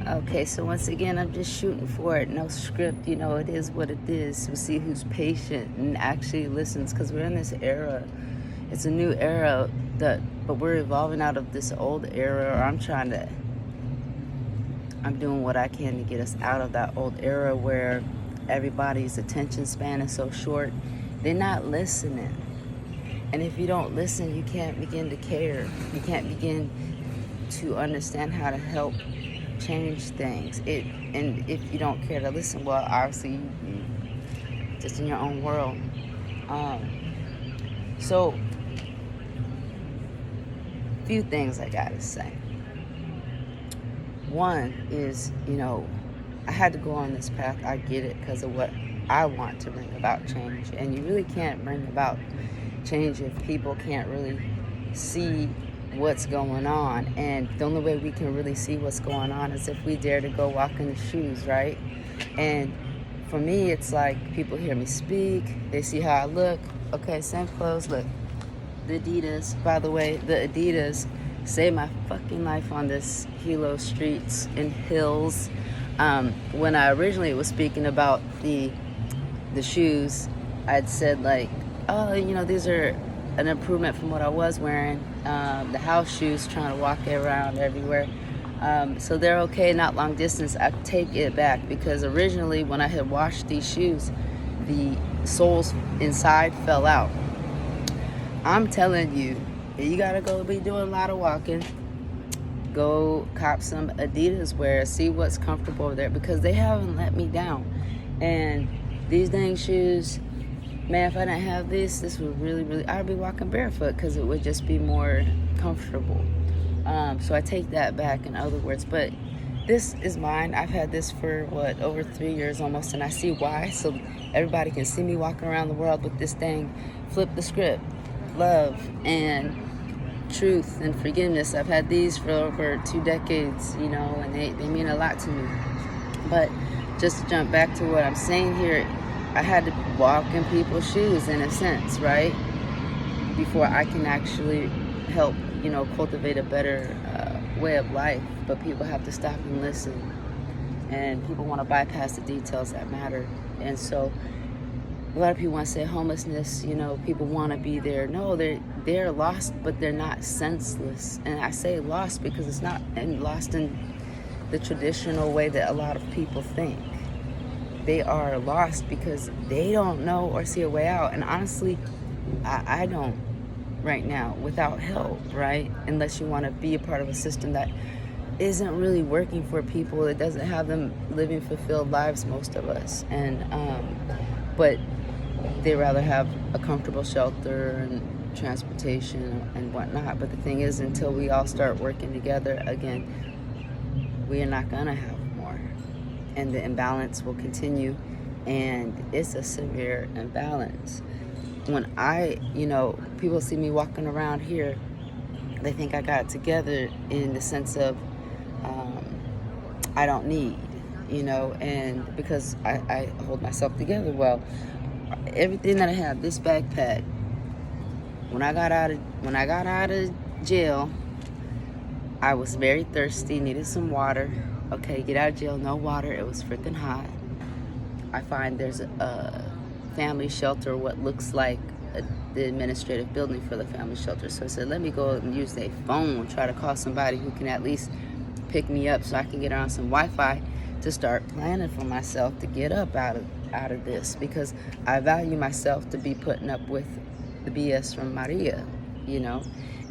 Okay, so once again, I'm just shooting for it. No script, it is what it is. We'll see who's patient and actually listens, because we're in this era. It's a new era, but we're evolving out of this old era, or I'm doing what I can to get us out of that old era where everybody's attention span is so short. They're not listening. And if you don't listen, you can't begin to care. You can't begin to understand how to help change things. And if you don't care to listen, well, obviously you just in your own world. So, few things I gotta say. One is, I had to go on this path. I get it, because of what I want to bring about change. And you really can't bring about change if people can't really see what's going on. And the only way we can really see what's going on is if we dare to go walk in the shoes, right? And for me, it's like people hear me speak, they see how I look. Okay, same clothes. Look, the Adidas, by the way, the Adidas saved my fucking life on this Hilo streets and hills. When I originally was speaking about the shoes, I'd said like, oh, these are an improvement from what I was wearing. The house shoes, trying to walk around everywhere. So they're okay, not long distance. I take it back, because originally when I had washed these shoes, the soles inside fell out. I'm telling you, you gotta go be doing a lot of walking. Go cop some Adidas wear, see what's comfortable over there, because they haven't let me down. And these dang shoes, man, if I didn't have this would really, I'd be walking barefoot, because it would just be more comfortable. So I take that back, in other words. But this is mine. I've had this for, over 3 years almost, and I see why. So everybody can see me walking around the world with this thing. Flip the script. Love and truth and forgiveness. I've had these for over 2 decades, and they mean a lot to me. But just to jump back to what I'm saying here, I had to walk in people's shoes, in a sense, right? Before I can actually help, cultivate a better way of life. But people have to stop and listen. And people want to bypass the details that matter. And so a lot of people want to say homelessness, people want to be there. No, they're lost, but they're not senseless. And I say lost because it's not lost in the traditional way that a lot of people think. They are lost because they don't know or see a way out. And honestly, I don't right now, without help, right? Unless you want to be a part of a system that isn't really working for people. It doesn't have them living fulfilled lives, most of us. And but they rather have a comfortable shelter and transportation and whatnot. But the thing is, until we all start working together again, we are not gonna have more, and the imbalance will continue. And it's a severe imbalance. When people see me walking around here, they think I got it together, in the sense of I don't need, and because I hold myself together well. Everything that I have, this backpack, when I got out of jail, I was very thirsty, needed some water. Okay, get out of jail, no water. It was freaking hot. I find there's a family shelter, what looks like the administrative building for the family shelter. So I said, let me go and use a phone, try to call somebody who can at least pick me up so I can get on some Wi-Fi to start planning for myself to get up out of this, because I value myself to be putting up with the BS from Maria,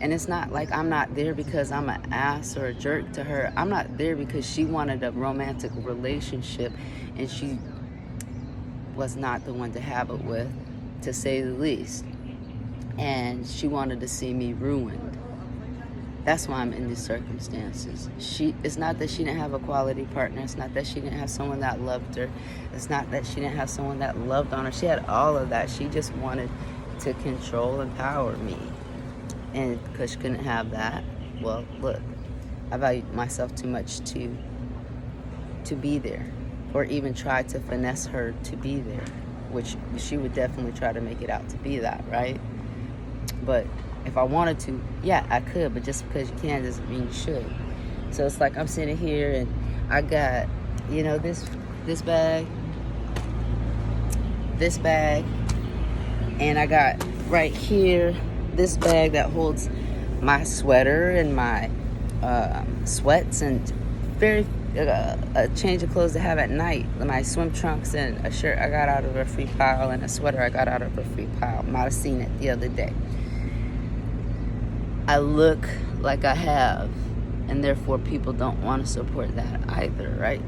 And it's not like I'm not there because I'm an ass or a jerk to her. I'm not there because she wanted a romantic relationship and she was not the one to have it with, to say the least. And she wanted to see me ruined. That's why I'm in these circumstances. It's not that she didn't have a quality partner. It's not that she didn't have someone that loved her. It's not that she didn't have someone that loved on her. She had all of that. She just wanted to control and power me. And because she couldn't have that, well, look, I value myself too much to be there, or even try to finesse her to be there, which she would definitely try to make it out to be that, right? But if I wanted to, yeah, I could, but just because you can doesn't mean you should. So it's like I'm sitting here and I got, this bag, and I got right here this bag that holds my sweater and my sweats and a change of clothes to have at night, my swim trunks and a shirt I got out of a free pile and a sweater I got out of a free pile. Might have seen it the other day. I look like I have, and therefore people don't want to support that either, right?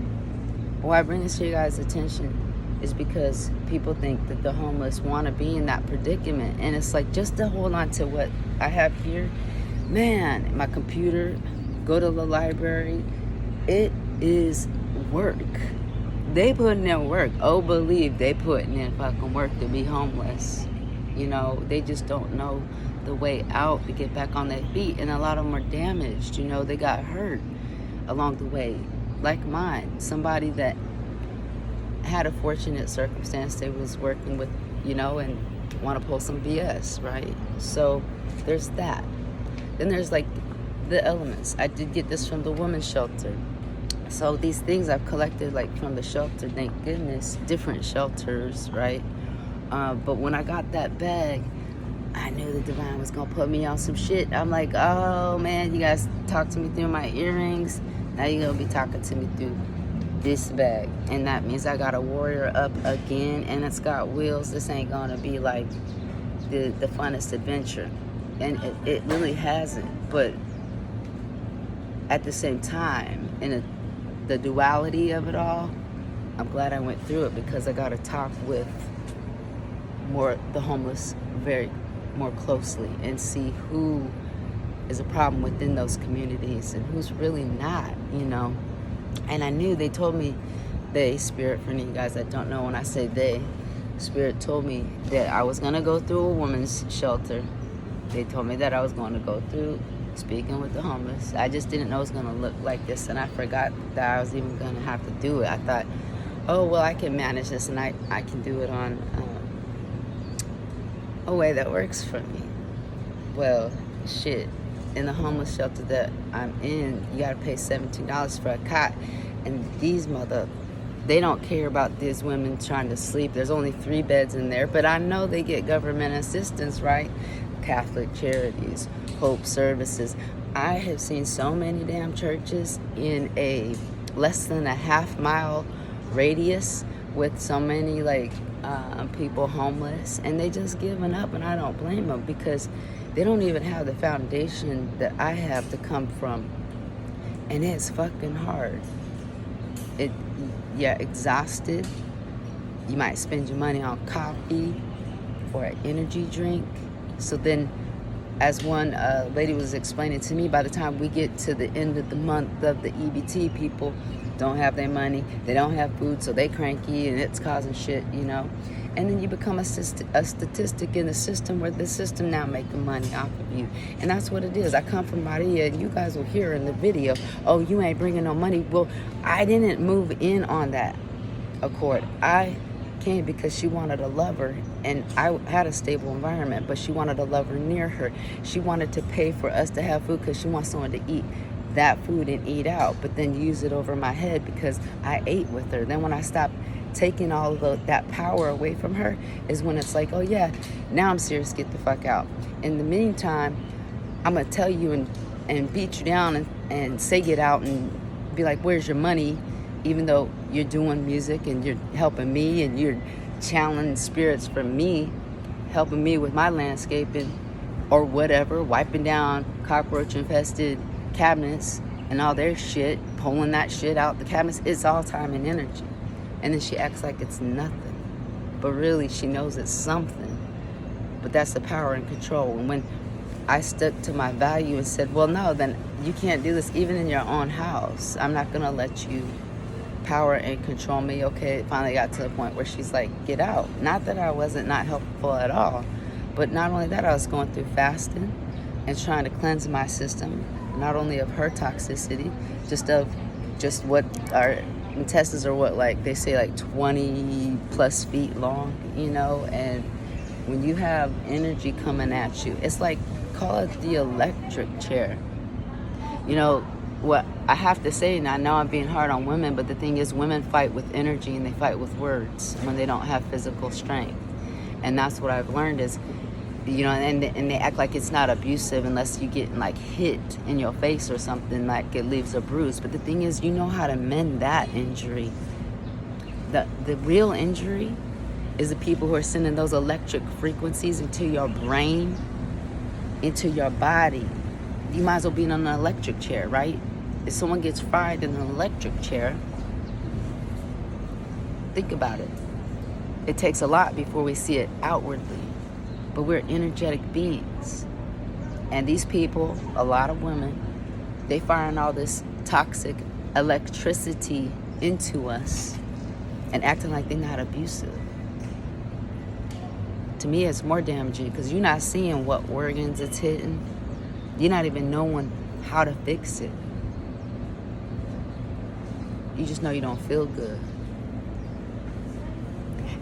Why I bring this to you guys' attention is because people think that the homeless want to be in that predicament, and it's like, just to hold on to what I have here, man, my computer, go to the library, it is work. They putting in work. Oh, believe they putting in fucking work to be homeless. They just don't know the way out to get back on their feet, and a lot of them are damaged. They got hurt along the way, like mine. Somebody that had a fortunate circumstance they was working with, and want to pull some BS, right? So there's that. Then there's like the elements. I did get this from the women's shelter. So these things I've collected like from the shelter, thank goodness, different shelters, right? But when I got that bag, I knew the divine was gonna put me on some shit. I'm like, oh man, you guys talked to me through my earrings. Now you're gonna be talking to me through this bag. And that means I got a warrior up again, and it's got wheels. This ain't gonna be like the funnest adventure. And it really hasn't. But at the same time, the duality of it all, I'm glad I went through it, because I got to talk with the homeless very more closely and see who is a problem within those communities and who's really not, And I knew, they told me, Spirit, for any of you guys that don't know, when I say Spirit told me that I was going to go through a woman's shelter. They told me that I was going to go through speaking with the homeless. I just didn't know it was going to look like this, and I forgot that I was even going to have to do it. I thought, oh, well, I can manage this, and I can do it on a way that works for me. Well, shit, in the homeless shelter that I'm in, you got to pay $17 for a cot, and they don't care about these women trying to sleep. There's only 3 beds in there, but I know they get government assistance, right? Catholic Charities, Hope Services. I have seen so many damn churches in a less than a half-mile radius with so many people homeless, and they just giving up, and I don't blame them, because they don't even have the foundation that I have to come from, and it's fucking hard. Exhausted. You might spend your money on coffee or an energy drink. So then, as one lady was explaining to me, by the time we get to the end of the month of the EBT, people don't have their money, they don't have food, so they cranky, and it's causing shit, And then you become a statistic in the system, where the system now making money off of you. And that's what it is. I come from Maria, and you guys will hear in the video, oh, you ain't bringing no money. Well, I didn't move in on that accord. I came because she wanted a lover, and I had a stable environment, but she wanted a lover near her. She wanted to pay for us to have food because she wants someone to eat that food and eat out, but then use it over my head because I ate with her. Then when I stopped taking all of that power away from her is when it's like, oh yeah, now I'm serious, get the fuck out. In the meantime, I'm gonna tell you and beat you down and say get out and be like, where's your money? Even though you're doing music and you're helping me and you're channeling spirits from me, helping me with my landscaping or whatever, wiping down cockroach infested cabinets and all their shit, pulling that shit out the cabinets. It's all time and energy. And then she acts like it's nothing, but really she knows it's something. But that's the power and control. And when I stuck to my value and said, well, no, then you can't do this even in your own house. I'm not gonna let you power and control me. Okay, it finally got to the point where she's like, get out. Not that I wasn't not helpful at all, but not only that, I was going through fasting and trying to cleanse my system, not only of her toxicity, just what our intestines are, what, like they say, like 20 plus feet long, and when you have energy coming at you, it's like, call it the electric chair. what I have to say, and I know I'm being hard on women, but the thing is, women fight with energy and they fight with words when they don't have physical strength. And that's what I've learned is, and they act like it's not abusive unless you get like hit in your face or something, like it leaves a bruise. But the thing is, you know how to mend that injury. The real injury is the people who are sending those electric frequencies into your brain, into your body. You might as well be in an electric chair, right? If someone gets fried in an electric chair, think about it. It takes a lot before we see it outwardly. But we're energetic beings. And these people, a lot of women, they firing all this toxic electricity into us and acting like they're not abusive. To me, it's more damaging because you're not seeing what organs it's hitting. You're not even knowing how to fix it. You just know you don't feel good.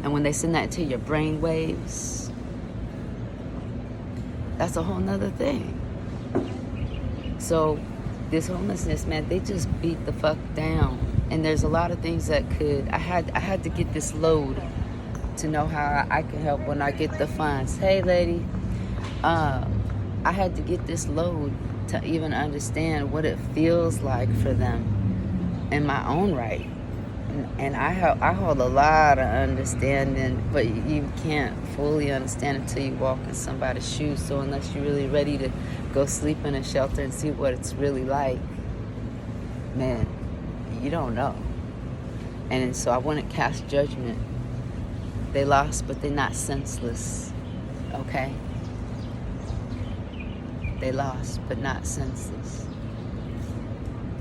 And when they send that into your brain waves, that's a whole nother thing. So this homelessness, man, they just beat the fuck down. And there's a lot of things that I had to get this load to know how I can help when I get the funds. Hey, lady, I had to get this load to even understand what it feels like for them in my own right. And I hold a lot of understanding, but you can't fully understand until you walk in somebody's shoes. So unless you're really ready to go sleep in a shelter and see what it's really like, man, you don't know. And so I wouldn't cast judgment. They lost, but they're not senseless, okay? They lost, but not senseless.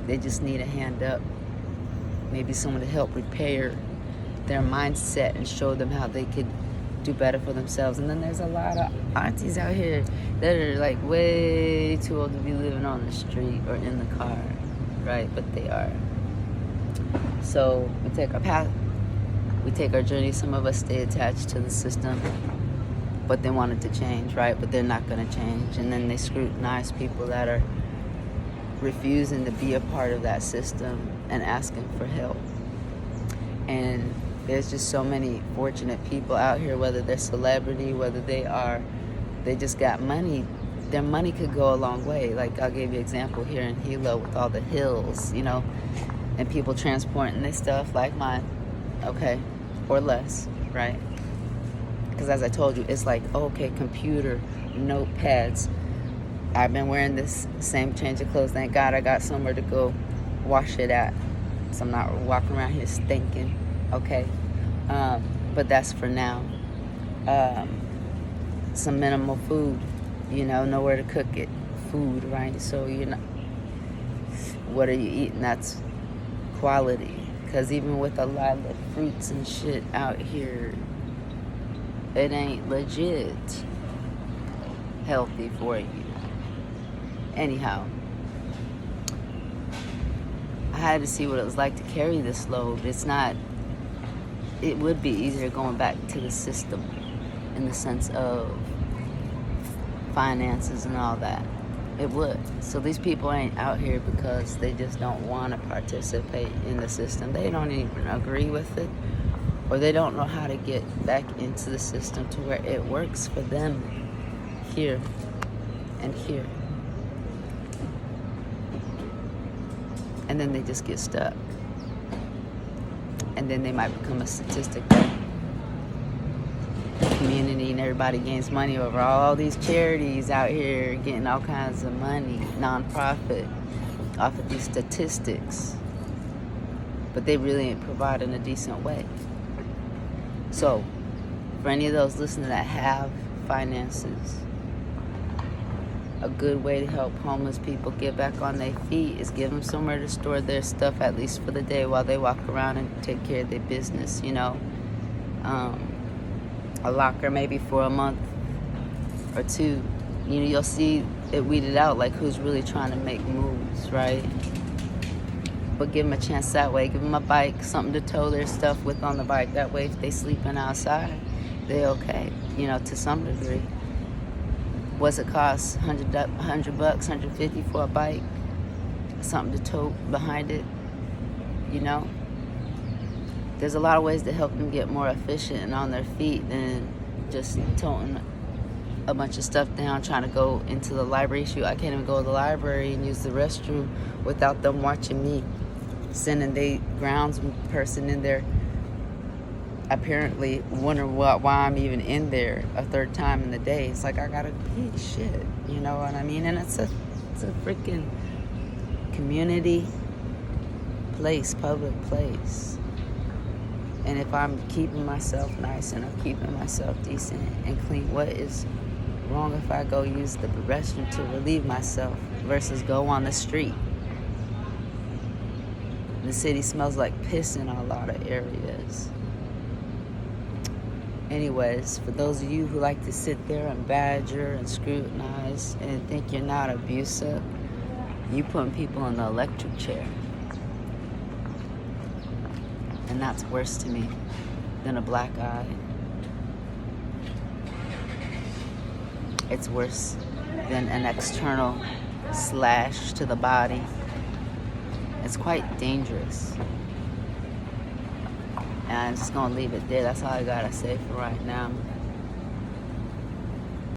They just need a hand up. Maybe someone to help repair their mindset and show them how they could do better for themselves. And then there's a lot of aunties out here that are like way too old to be living on the street or in the car, right? But they are. So we take our path, we take our journey. Some of us stay attached to the system, but they want it to change, right? But they're not going to change. And then they scrutinize people that are refusing to be a part of that system and asking for help. And there's just so many fortunate people out here, whether they're celebrity, whether they just got money. Their money could go a long way. Like I'll give you an example here in Hilo with all the hills, and people transporting their stuff like mine, okay, or less, right? Because as I told you, it's like, okay, computer, notepads. I've been wearing this same change of clothes. Thank God I got somewhere to go wash it at. So I'm not walking around here stinking, okay? But that's for now. Some minimal food, nowhere to cook it. Food, right? So, what are you eating? That's quality. Because even with a lot of fruits and shit out here, it ain't legit healthy for you. Anyhow, I had to see what it was like to carry this load. It would be easier going back to the system in the sense of finances and all that. It would. So these people ain't out here because they just don't want to participate in the system. They don't even agree with it, or they don't know how to get back into the system to where it works for them here and here. And then they just get stuck. And then they might become a statistic that the community and everybody gains money over all these charities out here getting all kinds of money, non-profit, off of these statistics. But they really ain't providing a decent way. So, for any of those listening that have finances, a good way to help homeless people get back on their feet is give them somewhere to store their stuff, at least for the day, while they walk around and take care of their business, a locker maybe for a month or two. You'll see it weeded out, like who's really trying to make moves, right? But give them a chance that way. Give them a bike, something to tow their stuff with on the bike. That way, if they sleeping outside, they're okay, to some degree. What's it cost? $100, $150 for a bike? something to tote behind it, you know. There's a lot of ways to help them get more efficient and on their feet than just toting a bunch of stuff down, trying to go into the library. Shoot, I can't even go to the library and use the restroom without them watching me, sending the grounds person in there, apparently wondering why I'm even in there a third time in the day. It's like, I gotta eat shit, you know what I mean? And it's a freaking community place, public place. And if I'm keeping myself nice and I'm keeping myself decent and clean, what is wrong if I go use the restroom to relieve myself versus go on the street? The city smells like piss in a lot of areas. Anyways, for those of you who like to sit there and badger and scrutinize and think you're not abusive, you putting people in the electric chair. And that's worse to me than a black eye. It's worse than an external slash to the body. It's quite dangerous. And I'm just gonna leave it there. That's all I gotta say for right now.